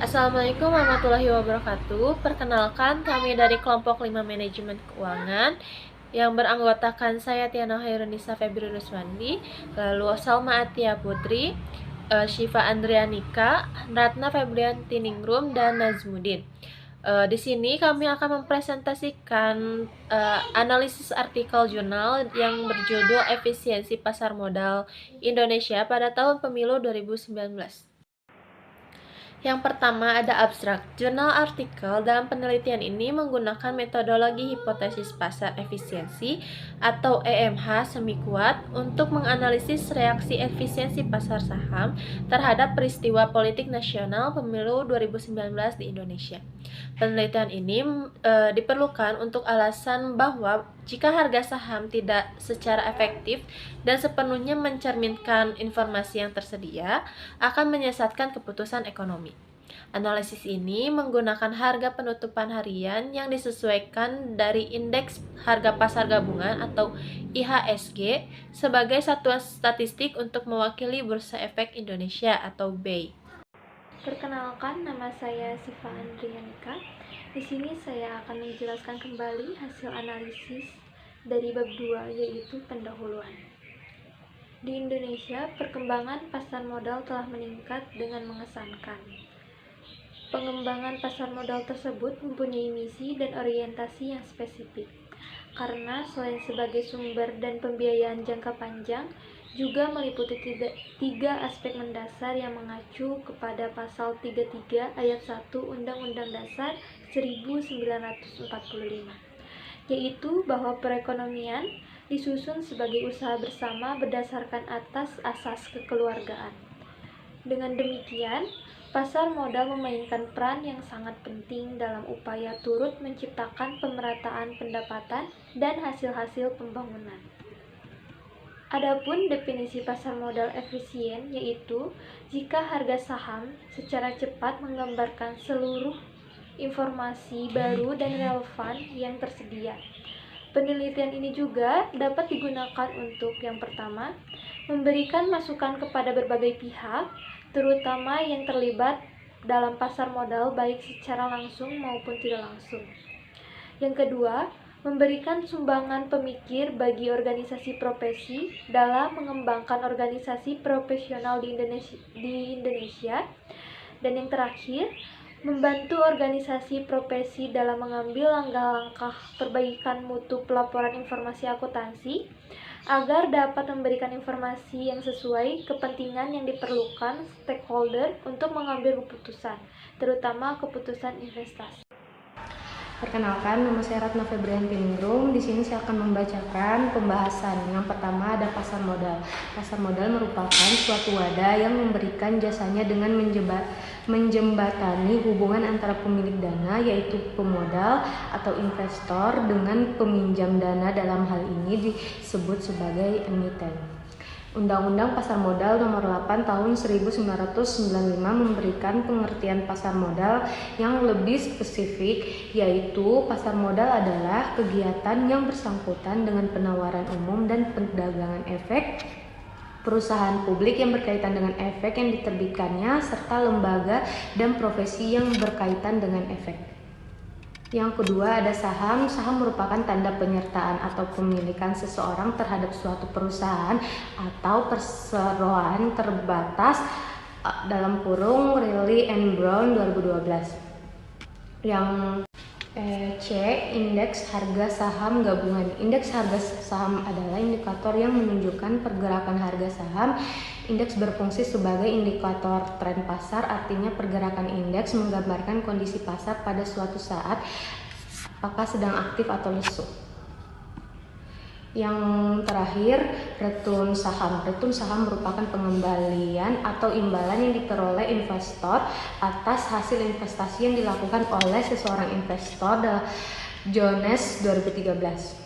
Assalamualaikum warahmatullahi wabarakatuh. Perkenalkan, kami dari kelompok 5 Manajemen Keuangan yang beranggotakan saya Tiana Hairunisa Febri Ruswandi, lalu Salma Atia Putri, Syifa Andrianika, Ratna Febrian Tiningrum, dan Nazmudin. Di sini kami akan mempresentasikan analisis artikel jurnal yang berjudul Efisiensi Pasar Modal Indonesia pada tahun pemilu 2019. Yang pertama ada abstrak. Jurnal artikel dalam penelitian ini menggunakan metodologi hipotesis pasar efisiensi atau EMH semi kuat untuk menganalisis reaksi efisiensi pasar saham terhadap peristiwa politik nasional pemilu 2019 di Indonesia. Penelitian ini diperlukan untuk alasan bahwa jika harga saham tidak secara efektif dan sepenuhnya mencerminkan informasi yang tersedia, akan menyesatkan keputusan ekonomi. Analisis ini menggunakan harga penutupan harian yang disesuaikan dari Indeks Harga Pasar Gabungan atau IHSG sebagai satuan statistik untuk mewakili Bursa Efek Indonesia atau BEI. Perkenalkan, nama saya Syifa Andrianika. Di sini saya akan menjelaskan kembali hasil analisis dari bab 2, yaitu pendahuluan. Di Indonesia, perkembangan pasar modal telah meningkat dengan mengesankan. Pengembangan pasar modal tersebut mempunyai misi dan orientasi yang spesifik, karena selain sebagai sumber dan pembiayaan jangka panjang, juga meliputi tiga aspek mendasar yang mengacu kepada Pasal 33 Ayat 1 Undang-Undang Dasar 1945, yaitu bahwa perekonomian disusun sebagai usaha bersama berdasarkan atas asas kekeluargaan. Dengan demikian, pasar modal memainkan peran yang sangat penting dalam upaya turut menciptakan pemerataan pendapatan dan hasil-hasil pembangunan. Adapun definisi pasar modal efisien yaitu jika harga saham secara cepat menggambarkan seluruh informasi baru dan relevan yang tersedia. Penelitian ini juga dapat digunakan untuk yang pertama, memberikan masukan kepada berbagai pihak, terutama yang terlibat dalam pasar modal baik secara langsung maupun tidak langsung. Yang kedua, memberikan sumbangan pemikir bagi organisasi profesi dalam mengembangkan organisasi profesional di Indonesia. Dan yang terakhir, membantu organisasi profesi dalam mengambil langkah-langkah perbaikan mutu pelaporan informasi akuntansi agar dapat memberikan informasi yang sesuai kepentingan yang diperlukan stakeholder untuk mengambil keputusan, terutama keputusan investasi. Perkenalkan, nama saya Ratna Febrian Tiningrum. Di sini saya akan membacakan pembahasan. Yang pertama ada pasar modal. Pasar modal merupakan suatu wadah yang memberikan jasanya dengan menjembatani hubungan antara pemilik dana, yaitu pemodal atau investor, dengan peminjam dana. Dalam hal ini disebut sebagai emiten. Undang-Undang Pasar Modal Nomor 8 Tahun 1995 memberikan pengertian pasar modal yang lebih spesifik, yaitu pasar modal adalah kegiatan yang bersangkutan dengan penawaran umum dan perdagangan efek perusahaan publik yang berkaitan dengan efek yang diterbitkannya, serta lembaga dan profesi yang berkaitan dengan efek. Yang kedua ada saham. Saham merupakan tanda penyertaan atau pemilikan seseorang terhadap suatu perusahaan atau perseroan terbatas (Riley and Brown 2012). Yang C. Indeks harga saham gabungan. Indeks harga saham adalah indikator yang menunjukkan pergerakan harga saham. Indeks berfungsi sebagai indikator tren pasar, artinya pergerakan indeks menggambarkan kondisi pasar pada suatu saat, apakah sedang aktif atau lesu. Yang terakhir, return saham. Return saham merupakan pengembalian atau imbalan yang diperoleh investor atas hasil investasi yang dilakukan oleh seseorang investor. Jones 2013.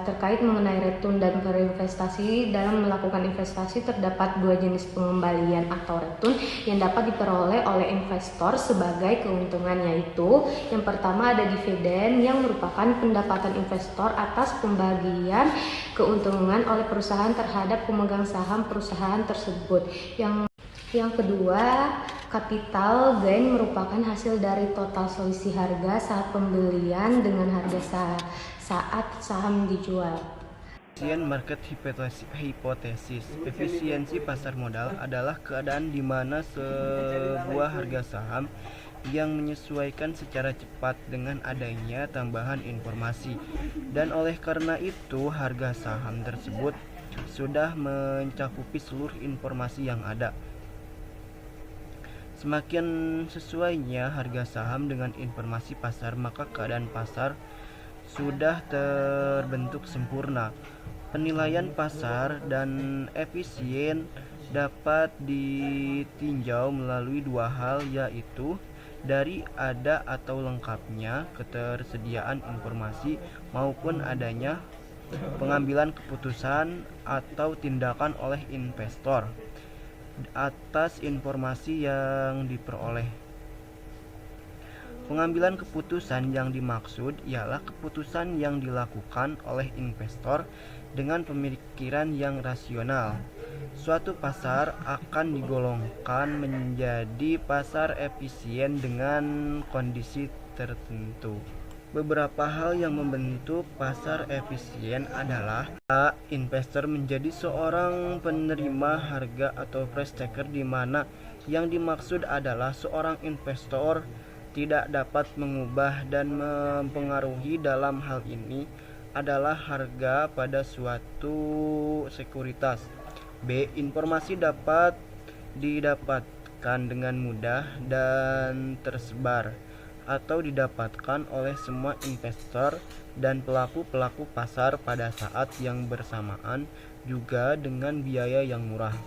Terkait mengenai return dan berinvestasi. Dalam melakukan investasi terdapat dua jenis pengembalian atau return yang dapat diperoleh oleh investor sebagai keuntungan, yaitu yang pertama ada dividen yang merupakan pendapatan investor atas pembagian keuntungan oleh perusahaan terhadap pemegang saham perusahaan tersebut. Yang kedua, Capital gain merupakan hasil dari total selisih harga saat pembelian dengan harga saat saham dijual. Efisien market hypothesis. Efisiensi pasar modal adalah keadaan di mana sebuah harga saham yang menyesuaikan secara cepat dengan adanya tambahan informasi, dan oleh karena itu harga saham tersebut sudah mencakupi seluruh informasi yang ada. Semakin sesuainya harga saham dengan informasi pasar, maka keadaan pasar sudah terbentuk sempurna. Penilaian pasar dan efisien dapat ditinjau melalui dua hal, yaitu dari ada atau lengkapnya ketersediaan informasi maupun adanya pengambilan keputusan atau tindakan oleh investor atas informasi yang diperoleh. Pengambilan keputusan yang dimaksud ialah keputusan yang dilakukan oleh investor dengan pemikiran yang rasional. Suatu pasar akan digolongkan menjadi pasar efisien dengan kondisi tertentu. Beberapa hal yang membentuk pasar efisien adalah: A. Investor menjadi seorang penerima harga atau price taker, di mana yang dimaksud adalah seorang investor tidak dapat mengubah dan mempengaruhi. Dalam hal ini adalah harga pada suatu sekuritas. B. Informasi dapat didapatkan dengan mudah dan tersebar atau didapatkan oleh semua investor dan pelaku-pelaku pasar pada saat yang bersamaan, juga dengan biaya yang murah.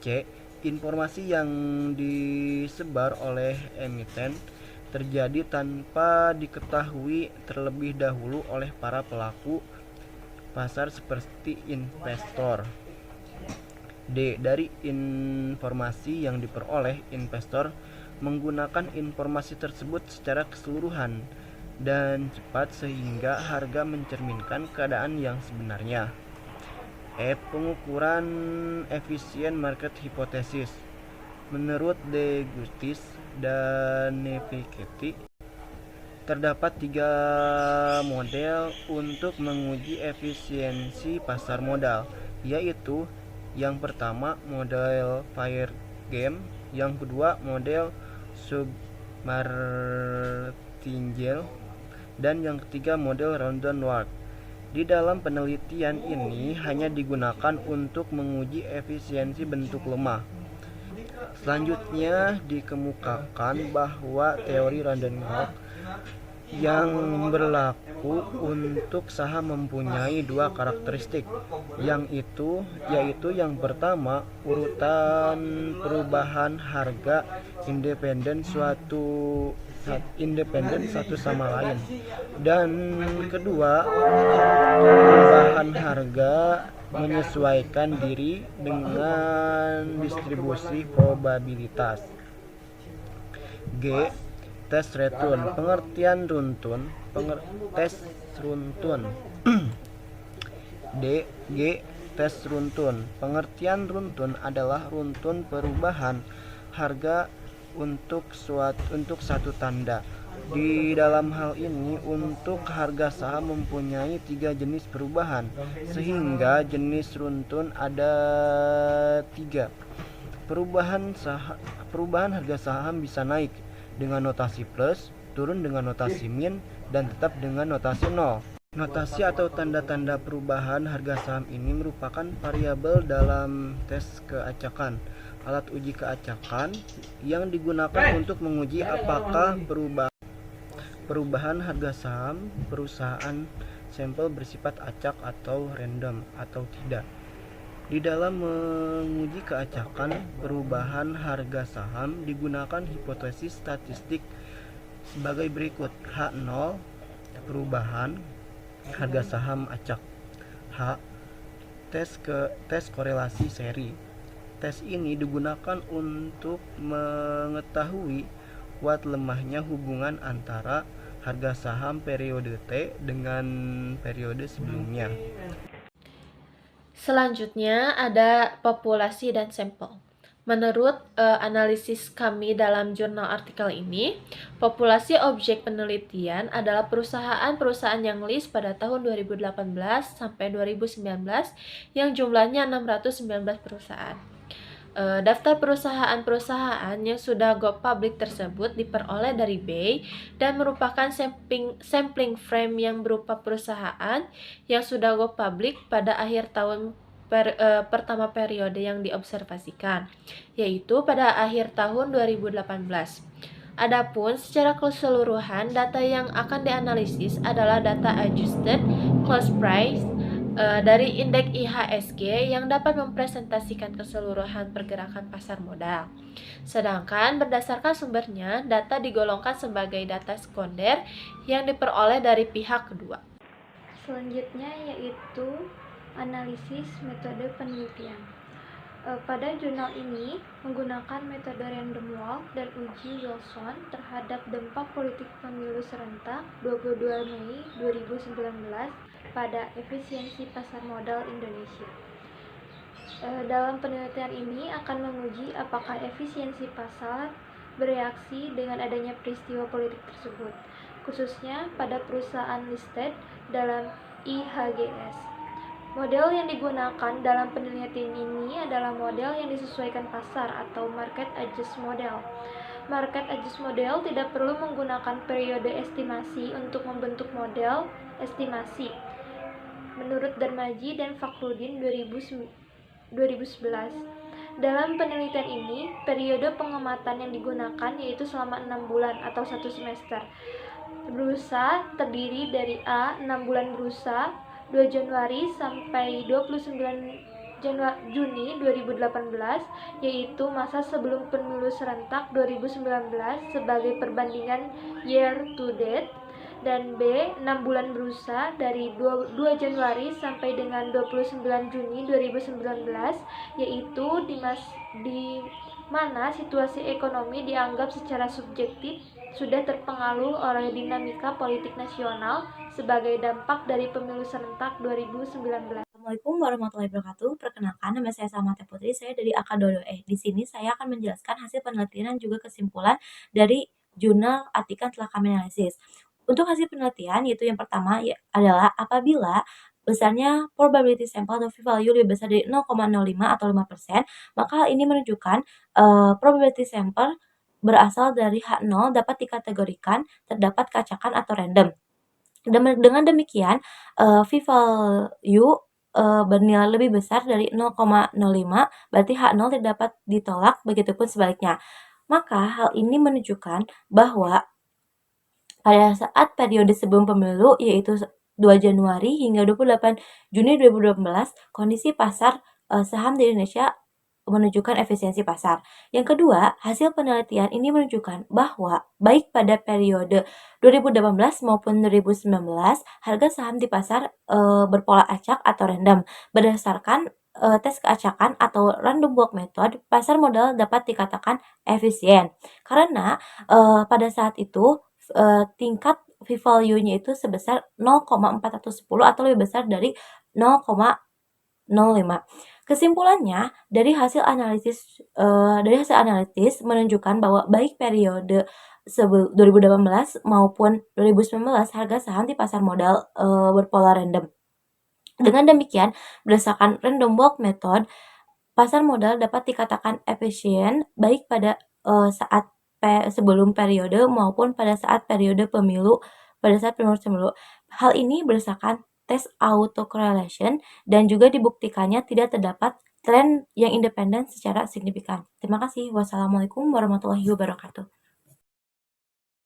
C. Informasi yang disebar oleh emiten terjadi tanpa diketahui terlebih dahulu oleh para pelaku pasar seperti investor. D. Dari informasi yang diperoleh, investor menggunakan informasi tersebut secara keseluruhan dan cepat sehingga harga mencerminkan keadaan yang sebenarnya. E. Pengukuran efisien market hypothesis. Menurut De Gustis dan Nevikety, terdapat 3 model untuk menguji efisiensi pasar modal, yaitu yang pertama model Fair Game, yang kedua model Sub-Martingale, dan yang ketiga model Random Walk. Di dalam penelitian ini hanya digunakan untuk menguji efisiensi bentuk lemah. Selanjutnya dikemukakan bahwa teori Random Walk yang berlaku untuk saham mempunyai 2 karakteristik, yaitu yang pertama, urutan perubahan harga independen satu sama lain, dan kedua, perubahan harga menyesuaikan diri dengan distribusi probabilitas. G. Tes return. Pengertian runtun. Tes runtun. D. G. Tes runtun. Pengertian runtun adalah runtun perubahan harga untuk satu tanda. Di dalam hal ini, untuk harga saham mempunyai 3 jenis perubahan, sehingga jenis runtun ada 3. Perubahan harga saham bisa naik dengan notasi plus, turun dengan notasi min, dan tetap dengan notasi 0. Notasi atau tanda-tanda perubahan harga saham ini merupakan variabel dalam tes keacakan, alat uji keacakan yang digunakan untuk menguji apakah perubahan harga saham perusahaan sampel bersifat acak atau random atau tidak. Di dalam menguji keacakan perubahan harga saham digunakan hipotesis statistik sebagai berikut. H0, perubahan harga saham acak. H, tes korelasi seri. Tes ini digunakan untuk mengetahui kuat lemahnya hubungan antara harga saham periode T dengan periode sebelumnya. Selanjutnya ada populasi dan sampel. Menurut analisis kami dalam jurnal artikel ini, populasi objek penelitian adalah perusahaan-perusahaan yang list pada tahun 2018 sampai 2019 yang jumlahnya 619 perusahaan. Daftar perusahaan-perusahaan yang sudah go public tersebut diperoleh dari BEI dan merupakan sampling frame yang berupa perusahaan yang sudah go public pada akhir tahun pertama periode yang diobservasikan, yaitu pada akhir tahun 2018. Adapun secara keseluruhan, data yang akan dianalisis adalah data adjusted close price dari indeks IHSG yang dapat mempresentasikan keseluruhan pergerakan pasar modal. Sedangkan berdasarkan sumbernya, data digolongkan sebagai data sekunder yang diperoleh dari pihak kedua. Selanjutnya yaitu analisis metode penelitian. Pada jurnal ini menggunakan metode random walk dan uji Wilson terhadap dampak politik pemilu serentak 22 Mei 2019 pada efisiensi pasar modal Indonesia. Dalam penelitian ini akan menguji apakah efisiensi pasar bereaksi dengan adanya peristiwa politik tersebut, khususnya pada perusahaan listed dalam IHGS. Model yang digunakan dalam penelitian ini adalah model yang disesuaikan pasar atau market adjust model. Market adjust model tidak perlu menggunakan periode estimasi untuk membentuk model estimasi. Menurut Darmaji dan Fakhrudin 2011, dalam penelitian ini, periode pengamatan yang digunakan yaitu selama 6 bulan atau 1 semester. Bursa terdiri dari A. 6 bulan bursa 2 Januari sampai 29 Juni 2018, yaitu masa sebelum pemilu serentak 2019 sebagai perbandingan year to date, dan B. 6 bulan bursa dari 2 Januari sampai dengan 29 Juni 2019, yaitu di mana situasi ekonomi dianggap secara subjektif sudah terpengaruh oleh dinamika politik nasional sebagai dampak dari pemilu serentak 2019. Assalamualaikum warahmatullahi wabarakatuh. Perkenalkan, nama saya Salma Putri, saya dari AK22E. Di sini saya akan menjelaskan hasil penelitian dan juga kesimpulan dari jurnal artikel telah kami analisis. Untuk hasil penelitian, yaitu yang pertama adalah apabila besarnya probability sample atau p-value lebih besar dari 0,05 atau 5%, maka hal ini menunjukkan probability sample berasal dari H0 dapat dikategorikan terdapat keacakan atau random. Dengan demikian, p-value bernilai lebih besar dari 0,05, berarti H0 tidak dapat ditolak, begitupun sebaliknya. Maka hal ini menunjukkan bahwa pada saat periode sebelum pemilu, yaitu 2 Januari hingga 28 Juni 2018, kondisi pasar saham di Indonesia menunjukkan efisiensi pasar. Yang kedua, hasil penelitian ini menunjukkan bahwa baik pada periode 2018 maupun 2019, harga saham di pasar berpola acak atau random. Berdasarkan tes keacakan atau random walk method, pasar modal dapat dikatakan efisien. Karena pada saat itu tingkat p-value-nya itu sebesar 0,410 atau lebih besar dari 0,05. Kesimpulannya, dari hasil analisis menunjukkan bahwa baik periode 2018 maupun 2019 harga saham di pasar modal berpola random. Dengan demikian, berdasarkan random walk method, pasar modal dapat dikatakan efisien baik pada saat sebelum periode maupun pada saat periode pemilu, Hal ini berdasarkan tes autocorrelation dan juga dibuktikannya tidak terdapat tren yang independen secara signifikan. Terima kasih. Wassalamualaikum warahmatullahi wabarakatuh.